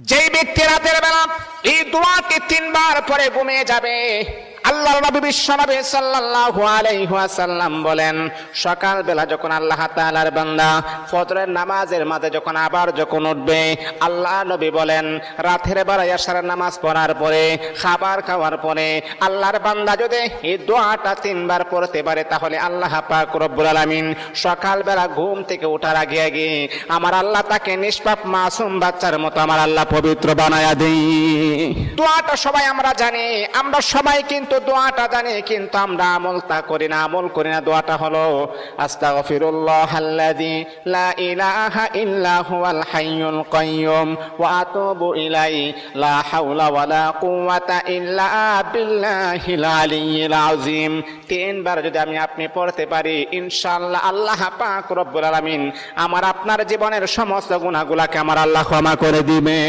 যেই ব্যক্তি রাতের বেলা এই দোয়াটি 3 বার পরে ঘুমিয়ে যাবে, আল্লাহর নবী বিশ্বনবী সাল্লাল্লাহু আলাইহি ওয়াসাল্লাম বলেন, সকাল বেলা যখন আল্লাহ তাআলার বান্দা ফজরের নামাজের মাঝে যখন উঠবে, আল্লাহ নবী বলেন রাতের বেলা এশারের নামাজ পড়ার পরে, খাবার খাওয়ার পরে আল্লাহর বান্দা যদি এই দোয়াটা 3 বার পড়তে পারে, তাহলে আল্লাহ পাক রব্বুল আলামিন সকাল বেলা ঘুম থেকে ওঠার আগে আগে আমার আল্লাহ তাকে নিষ্পাপ মাসুম বাচ্চার মতো আমার আল্লাহ পবিত্র বানায়া দেই। দোয়াটা সবাই আমরা জানি, আমরা সবাই কিন্তু দোয়াটা জানি, কিন্তু আমরা আমল করি না। দোয়াটা হলো আস্তাগফিরুল্লাহাল্লাযী লা ইলাহা ইল্লা হুয়াল হাইয়ুল কাইয়্যুম ওয়া আতুবু ইলাইহি লা হাওলা ওয়ালা কুওয়াতা ইল্লা বিল্লাহিল আলিয়্যিল আযীম। 3 বার যদি আপনি পড়তে পারি, ইনশাআল্লাহ আল্লাহ পাক রব্বুল আলামিন আমার আপনার জীবনের সমস্ত গুনাহগুলোকে আমার আল্লাহ ক্ষমা করে দিবে।